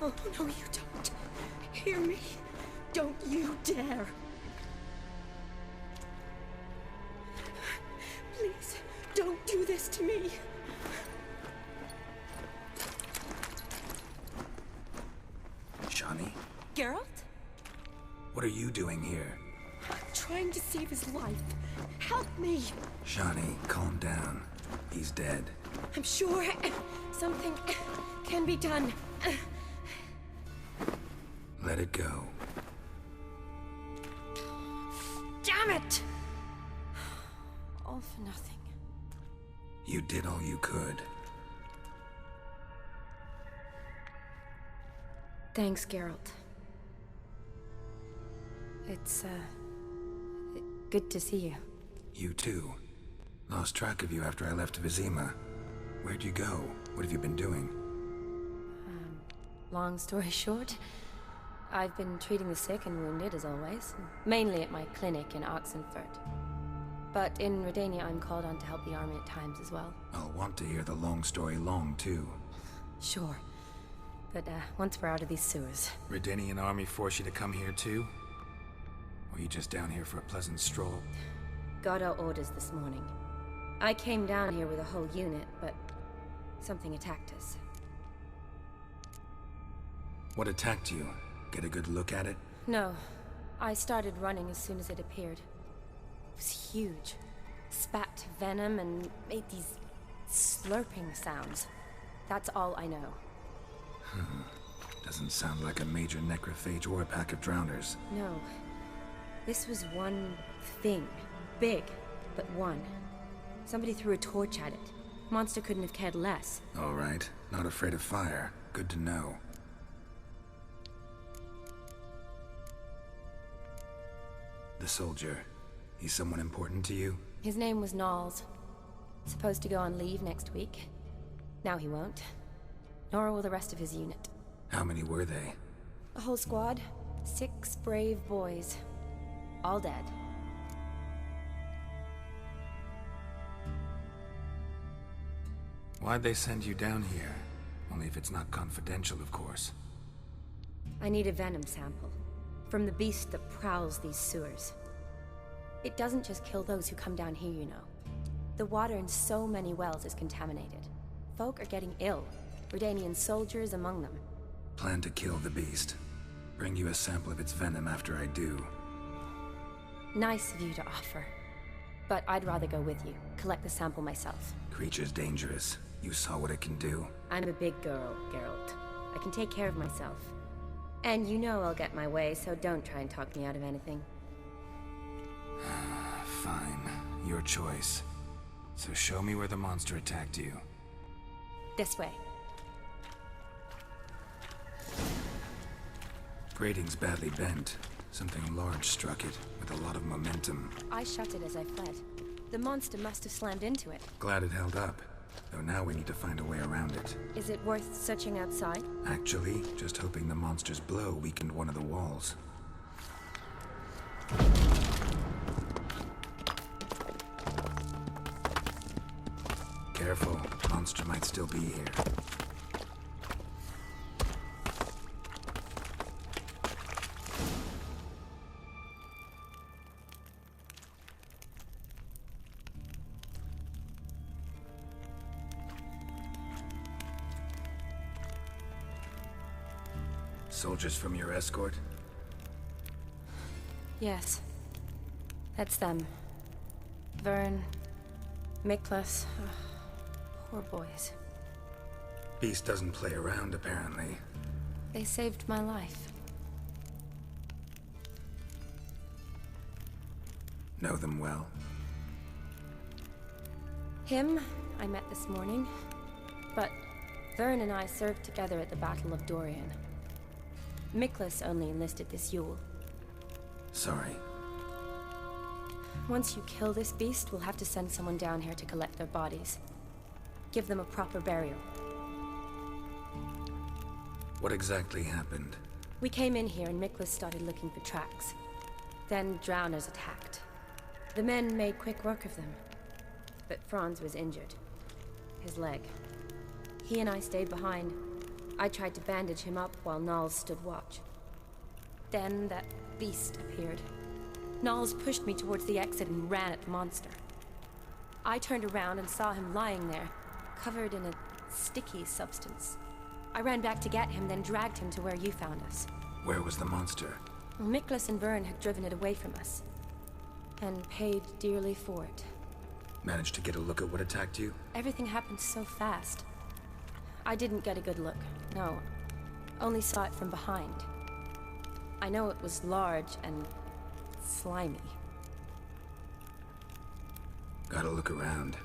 Oh, no, you don't. Hear me? Don't you dare. Please, don't do this to me. Shani? Geralt? What are you doing here? I'm trying to save his life. Help me. Shani, calm down. He's dead. I'm sure something can be done. Let it go. Damn it! All for nothing. You did all you could. Thanks, Geralt. It's, good to see you. You too. Lost track of you after I left Vizima. Where'd you go? What have you been doing? Long story short, I've been treating the sick and wounded, as always. Mainly at my clinic in Oxenfurt. But in Redania, I'm called on to help the army at times as well. I'll want to hear the long story long, too. Sure. But, once we're out of these sewers... Redanian army force you to come here, too? Or are you just down here for a pleasant stroll? Got our orders this morning. I came down here with a whole unit, but something attacked us. What attacked you? Get a good look at it? No. I started running as soon as it appeared. It was huge. Spat venom and made these slurping sounds. That's all I know. Doesn't sound like a major necrophage or a pack of drowners. No. This was one thing. Big, but one. Somebody threw a torch at it. Monster couldn't have cared less. All right. Not afraid of fire. Good to know. The soldier. He's someone important to you? His name was Knowles. Supposed to go on leave next week. Now he won't. Nor will the rest of his unit. How many were they? A whole squad. 6 brave boys. All dead. Why'd they send you down here? Only if it's not confidential, of course. I need a venom sample. From the beast that prowls these sewers. It doesn't just kill those who come down here, you know. The water in so many wells is contaminated. Folk are getting ill. Redanian soldiers among them. Plan to kill the beast. Bring you a sample of its venom after I do. Nice of you to offer. But I'd rather go with you. Collect the sample myself. Creature's dangerous. You saw what it can do. I'm a big girl, Geralt. I can take care of myself. And you know I'll get my way, so don't try and talk me out of anything. Fine. Your choice. So show me where the monster attacked you. This way. Grating's badly bent. Something large struck it, with a lot of momentum. I shut it as I fled. The monster must have slammed into it. Glad it held up. Though now we need to find a way around it. Is it worth searching outside? Actually, just hoping the monster's blow weakened one of the walls. Careful, monster might still be here. Soldiers from your escort? Yes. That's them. Vern, Miklas. Poor boys. Beast doesn't play around, apparently. They saved my life. Know them well? Him, I met this morning. But Vern and I served together at the Battle of Dorian. Miklas only enlisted this Yule. Sorry. Once you kill this beast, we'll have to send someone down here to collect their bodies. Give them a proper burial. What exactly happened? We came in here and Miklas started looking for tracks. Then drowners attacked. The men made quick work of them. But Franz was injured. His leg. He and I stayed behind. I tried to bandage him up while Nals stood watch. Then that beast appeared. Nals pushed me towards the exit and ran at the monster. I turned around and saw him lying there, covered in a sticky substance. I ran back to get him, then dragged him to where you found us. Where was the monster? Well, Miklas and Vern had driven it away from us, and paid dearly for it. Managed to get a look at what attacked you? Everything happened so fast. I didn't get a good look, no. Only saw it from behind. I know it was large and slimy. Gotta look around.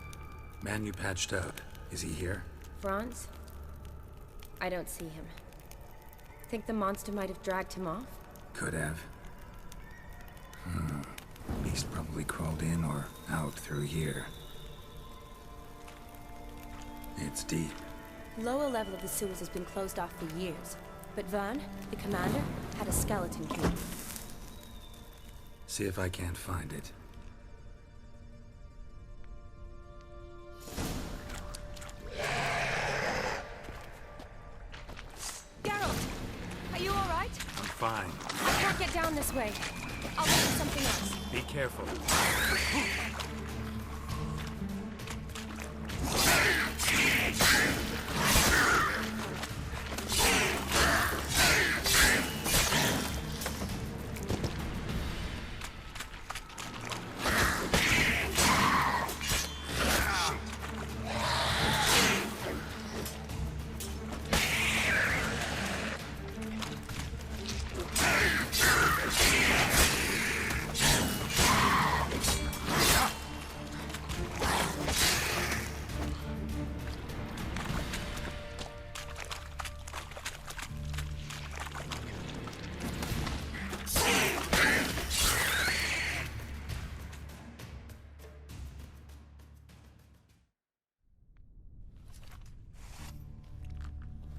Man you patched up, is he here? Franz? I don't see him. Think the monster might have dragged him off? Could have. Beast probably crawled in or out through here. It's deep. The lower level of the sewers has been closed off for years. But Vern, the commander, had a skeleton key. See if I can't find it. Geralt! Are you alright? I'm fine. I can't get down this way. I'll look for something else. Be careful.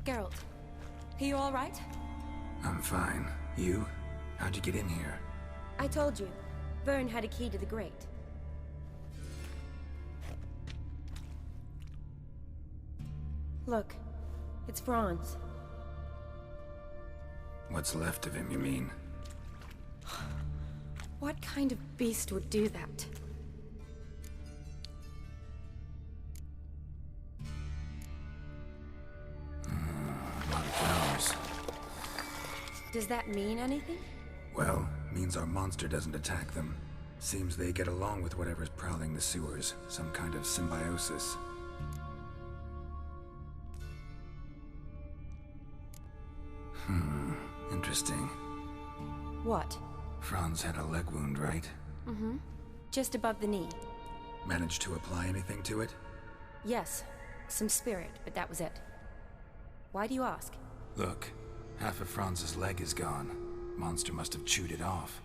Geralt, are you all right? I'm fine. You? How'd you get in here? I told you. Vern had a key to the grate. Look, it's Franz. What's left of him, you mean? What kind of beast would do that? A lot of flowers. Does that mean anything? Well, means our monster doesn't attack them. Seems they get along with whatever's prowling the sewers. Some kind of symbiosis. Interesting. What? Franz had a leg wound, right? Mm-hmm. Just above the knee. Managed to apply anything to it? Yes. Some spirit, but that was it. Why do you ask? Look, half of Franz's leg is gone. Monster must have chewed it off.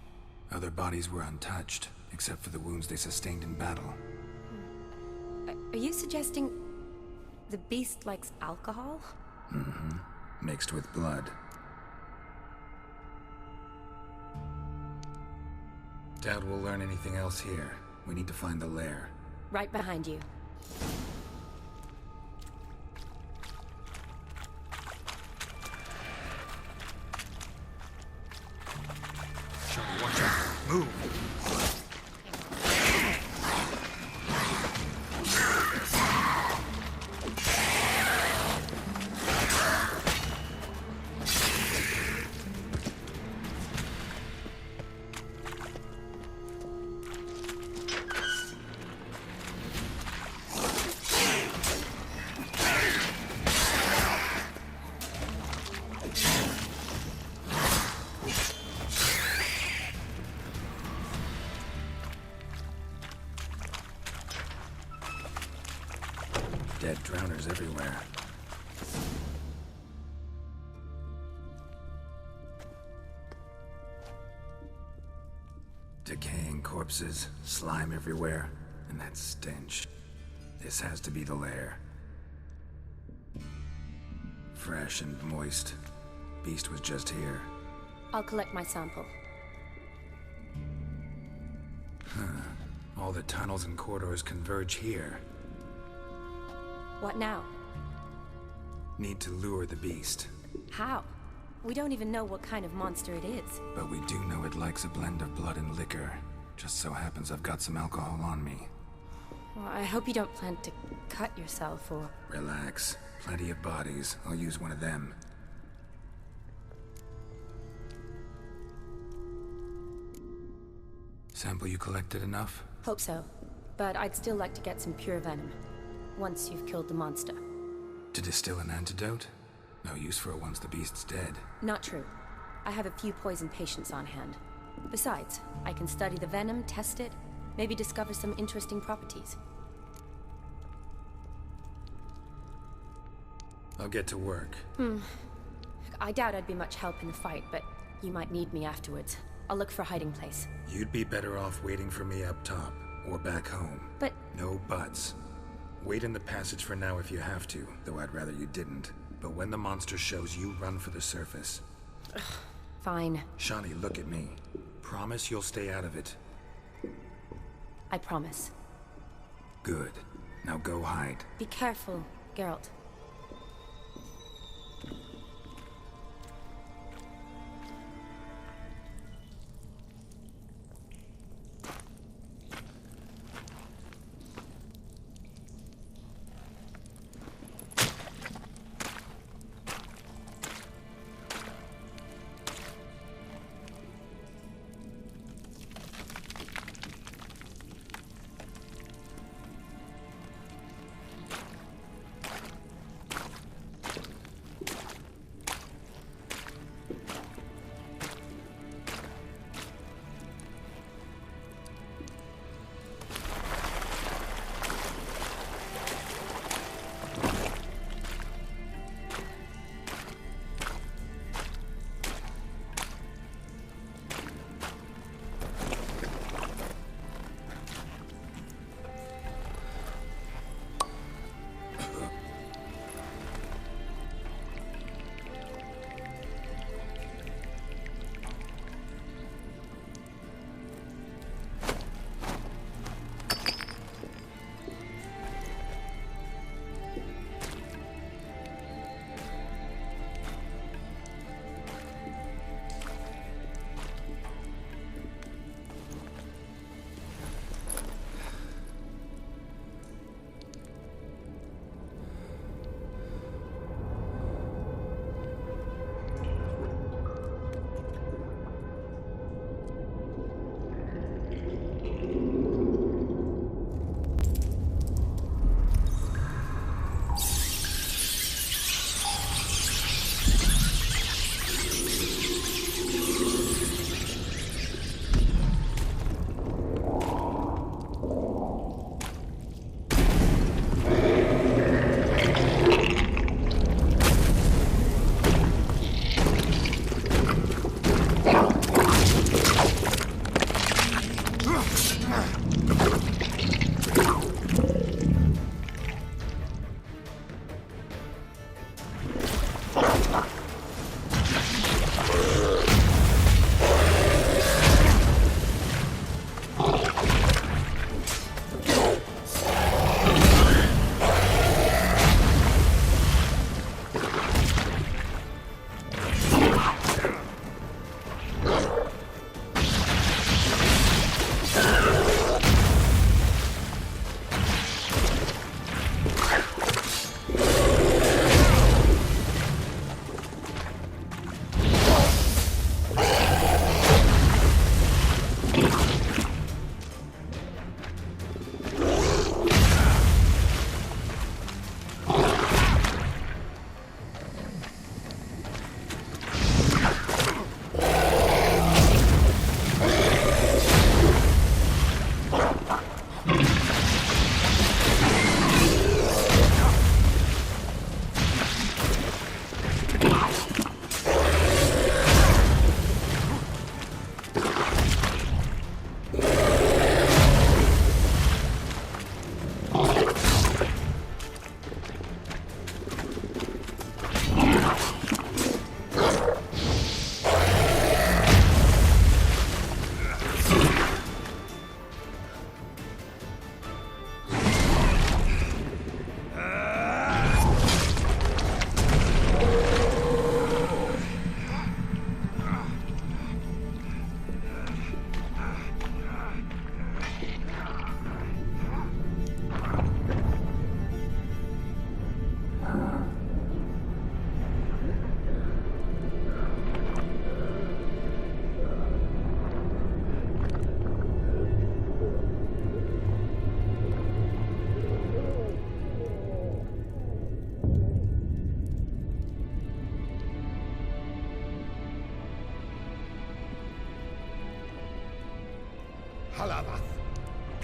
Other bodies were untouched, except for the wounds they sustained in battle. Are you suggesting the beast likes alcohol? Mm-hmm. Mixed with blood. Doubt we'll learn anything else here. We need to find the lair. Right behind you. Shall we watch out? Move! Dead drowners everywhere. Decaying corpses, slime everywhere, and that stench. This has to be the lair. Fresh and moist. Beast was just here. I'll collect my sample. All the tunnels and corridors converge here. What now? Need to lure the beast. How? We don't even know what kind of monster it is. But we do know it likes a blend of blood and liquor. Just so happens I've got some alcohol on me. Well, I hope you don't plan to cut yourself or... Relax. Plenty of bodies. I'll use one of them. Sample you collected enough? Hope so. But I'd still like to get some pure venom. Once you've killed the monster. To distill an antidote? No use for it once the beast's dead. Not true. I have a few poison patients on hand. Besides, I can study the venom, test it, maybe discover some interesting properties. I'll get to work. I doubt I'd be much help in the fight, but you might need me afterwards. I'll look for a hiding place. You'd be better off waiting for me up top, or back home. But... No buts. Wait in the passage for now if you have to, though I'd rather you didn't. But when the monster shows, you run for the surface. Fine. Shani, look at me. Promise you'll stay out of it. I promise. Good. Now go hide. Be careful, Geralt.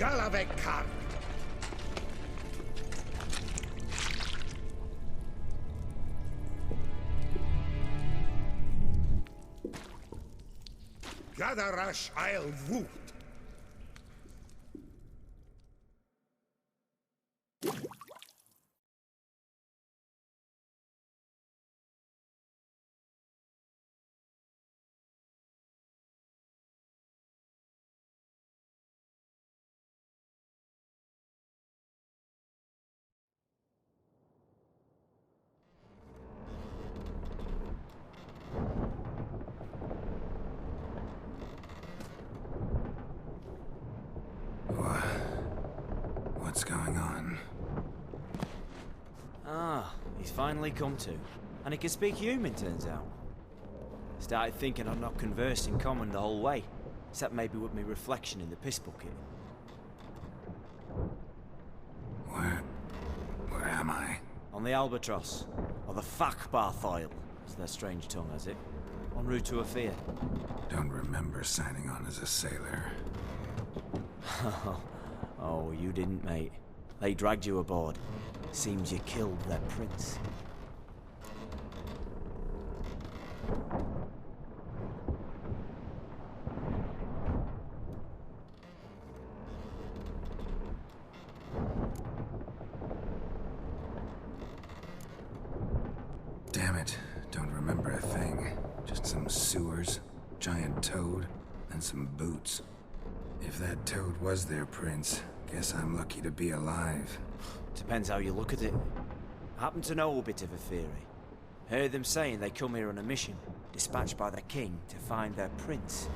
Galavekar. Gadarash I'll Woot. What's going on? Ah, he's finally come to. And he can speak human, turns out. Started thinking I'd not conversed in common the whole way, except maybe with me reflection in the piss bucket. Where am I? On the Albatross, or the Fakbarthoil, as their strange tongue has it, en route to Afir. Don't remember signing on as a sailor. Oh, you didn't, mate. They dragged you aboard. Seems you killed their prince. Damn it, don't remember a thing. Just some sewers, giant toad, and some boots. If that toad was their prince, guess I'm lucky to be alive. Depends how you look at it. Happen to know a bit of Afiri. Heard them saying they come here on a mission, dispatched by the king to find their prince,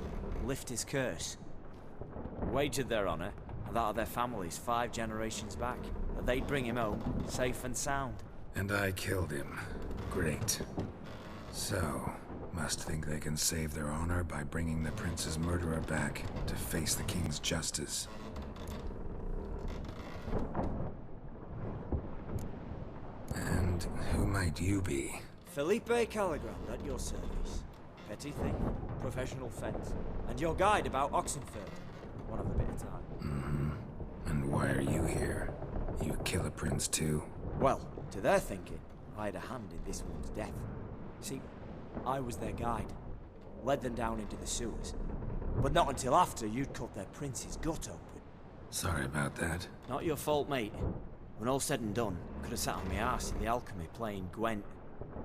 lift his curse. Wagered their honor, and that of their families 5 generations back, that they'd bring him home, safe and sound. And I killed him. Great. So, must think they can save their honor by bringing the prince's murderer back to face the king's justice. And who might you be? Felipe Caligrand at your service. Petty thief, professional fence, and your guide about Oxenfurt. One of a bit of time. And why are you here? You kill a prince too? Well, to their thinking, I had a hand in this one's death. See, I was their guide. Led them down into the sewers. But not until after you'd cut their prince's gut open. Sorry about that. Not your fault, mate. When all said and done, could have sat on my arse in the alchemy playing Gwent.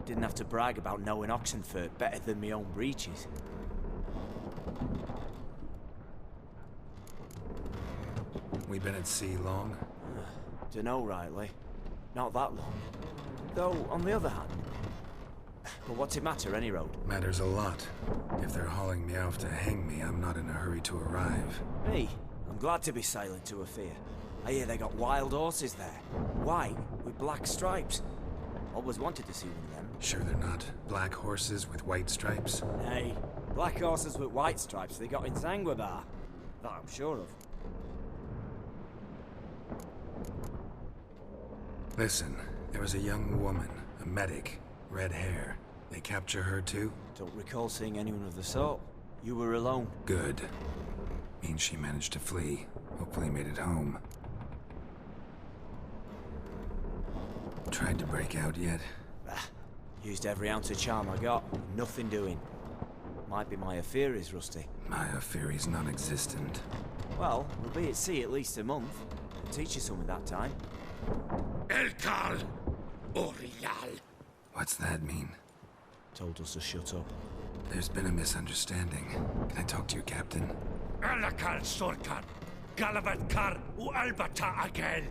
Didn't have to brag about knowing Oxenfurt better than my own breeches. We been at sea long? Dunno rightly. Not that long. Though, on the other hand... But what's it matter, any road? Matters a lot. If they're hauling me off to hang me, I'm not in a hurry to arrive. Me? I'm glad to be sailing to Afir. I hear they got wild horses there. White, with black stripes. Always wanted to see one of them. Sure they're not black horses with white stripes? Hey, black horses with white stripes they got in Zanguebar. That I'm sure of. Listen, there was a young woman, a medic, red hair. They capture her too? Don't recall seeing anyone of the sort. You were alone. Good. Means she managed to flee. Hopefully made it home. Tried to break out yet? Used every ounce of charm I got. Nothing doing. Might be my Afiri's rusty. My Afiri's non-existent. Well, we'll be at sea at least a month. Teach you something that time. Elkal. Orial. What's that mean? Told us to shut up. There's been a misunderstanding. Can I talk to your captain? Alakal Sorkan. Galavatkar u Albata Agel.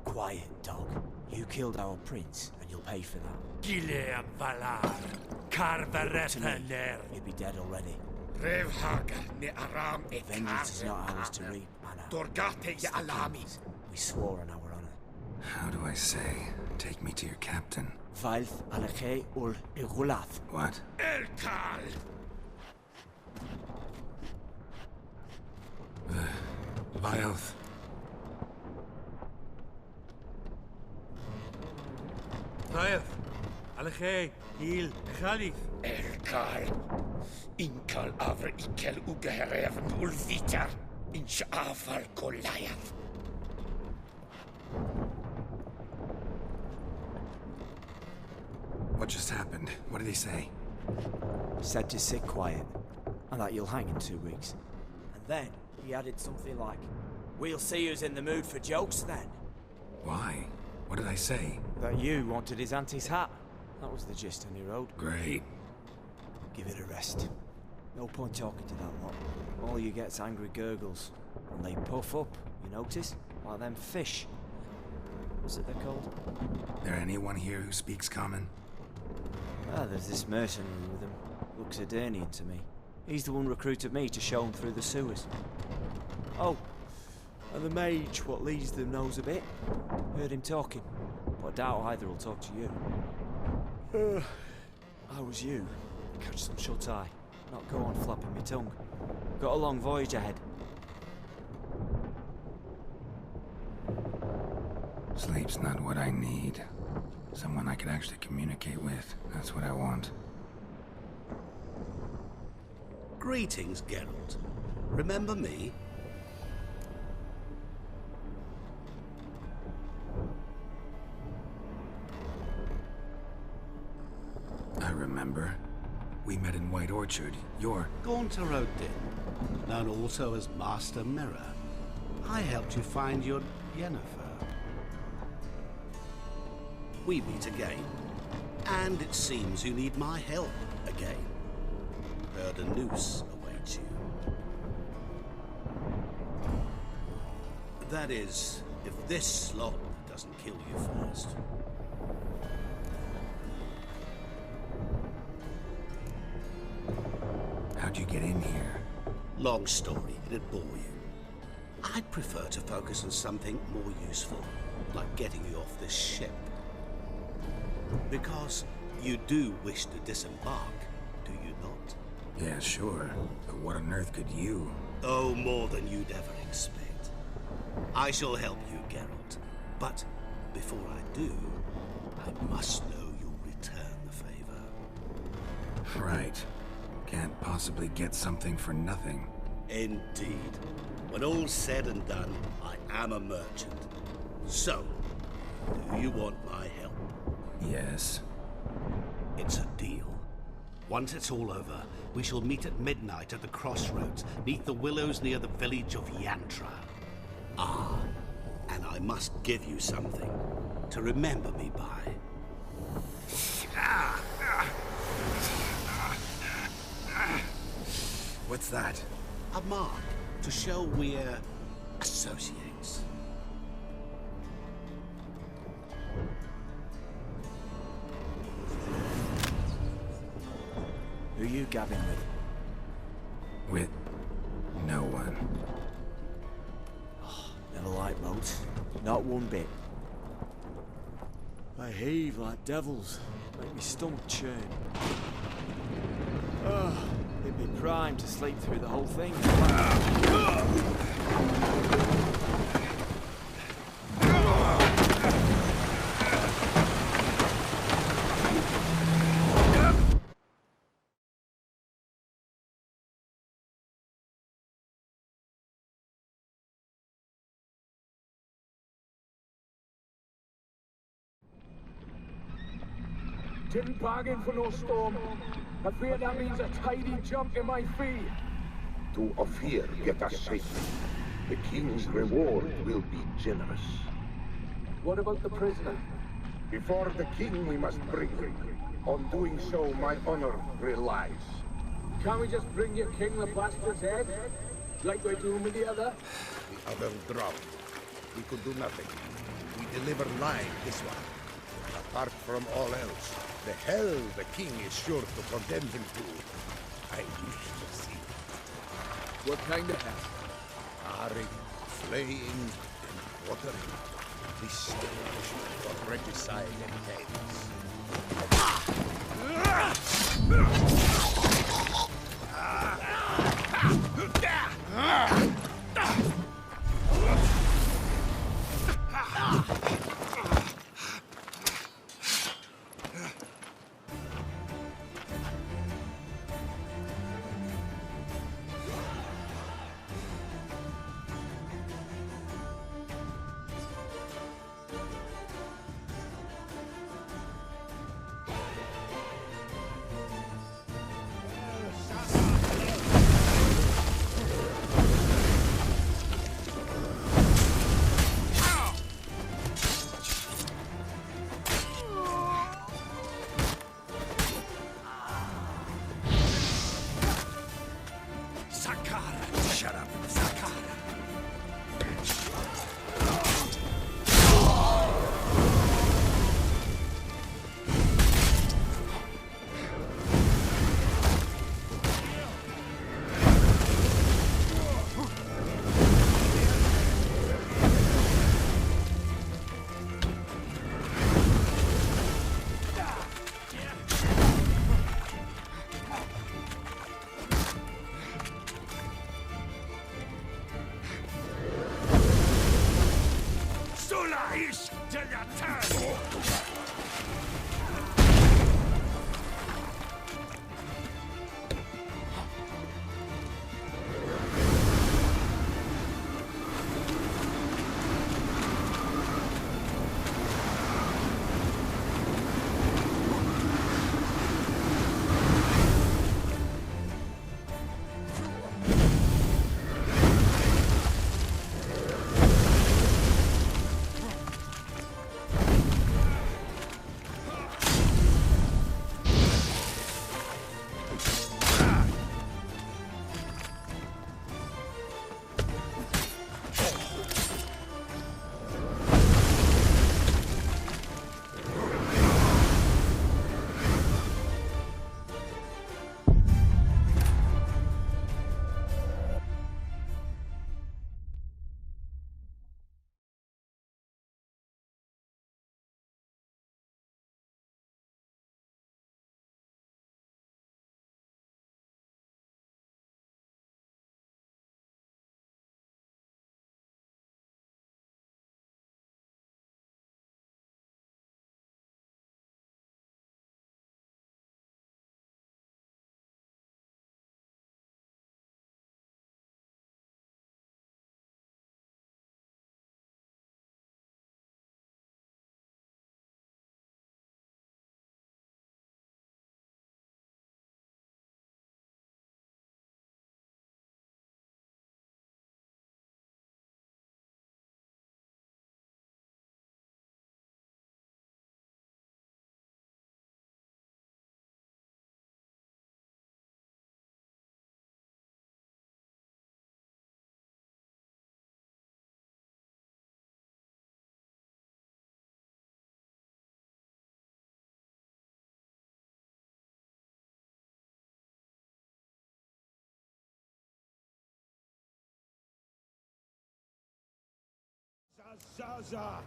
Quiet, dog. You killed our prince, and you'll pay for that. Gileam Valar. Karvarethaner. You'd be dead already. Revhaga ne Aram e Vengeance is not ours to reap, Anna. Dorgate ya Alami. We swore on our honor. How do I say? Take me to your captain. Valth Alakhe ul Igulath. What? Elkal. Vilth. Vilth. Alakhe. Il. Khalif. Elkal. Inkal avre ikel ugeherevn ulvitar. in Sha'afar Goliath. What just happened? What did he say? Said to sit quiet, and that you'll hang in 2 weeks. And then he added something like, "We'll see who's in the mood for jokes then." Why? What did I say? That you wanted his auntie's hat. That was the gist, and he wrote. Great. Give it a rest. No point talking to that lot. All you get's angry gurgles. And they puff up, you notice? Like them fish. What's it they're called? There anyone here who speaks common? Ah, there's this mercenary with him. Looks Aedirnian to me. He's the one recruited me to show him through the sewers. Oh, and the mage what leads them knows a bit. Heard him talking, but I doubt either will talk to you. How was you? Catch some shut-eye. Not go on flapping my tongue. Got a long voyage ahead. Sleep's not what I need. Someone I could actually communicate with. That's what I want. Greetings, Geralt. Remember me? I remember. We met in White Orchard. You're... Gaunter Odin, known also as Master Mirror. I helped you find your Yennefer. We meet again, and it seems you need my help again. Heard a noose awaits you. That is, if this slot doesn't kill you first. How'd you get in here? Long story, it'd bore you. I'd prefer to focus on something more useful, like getting you off this ship. Because you do wish to disembark, do you not? Yeah, sure. But what on earth could you? Oh, more than you'd ever expect. I shall help you, Geralt. But before I do, I must know you'll return the favor. Right. Can't possibly get something for nothing. Indeed. When all's said and done, I am a merchant. So, do you want my help? Yes. It's a deal. Once it's all over, we shall meet at midnight at the crossroads, neath the willows near the village of Yantra. Ah, and I must give you something to remember me by. What's that? A mark to show we're associates. Who you gabbing with? With no one. Never liked moats. Not one bit. They heave like devils. Make me stomach churn. It'd be prime to sleep through the whole thing. Didn't bargain for no storm. I fear that means a tidy jump in my fee. To Ophir get us safely. The king's reward will be generous. What about the prisoner? Before the king we must bring him. On doing so, my honor relies. Can't we just bring your king the bastard's head? Like we're doing with the other? The other drowned. We could do nothing. We deliver live this one. Apart from all else, the hell the king is sure to condemn him to. I wish to see. What kind of hell? Harring, flaying, and watering. This punishment for regicide Zaza!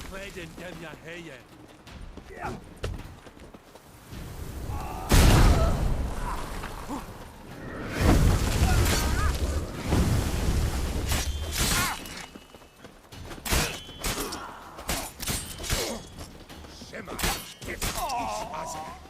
Kleden dem ja heje. Shema, get Aza!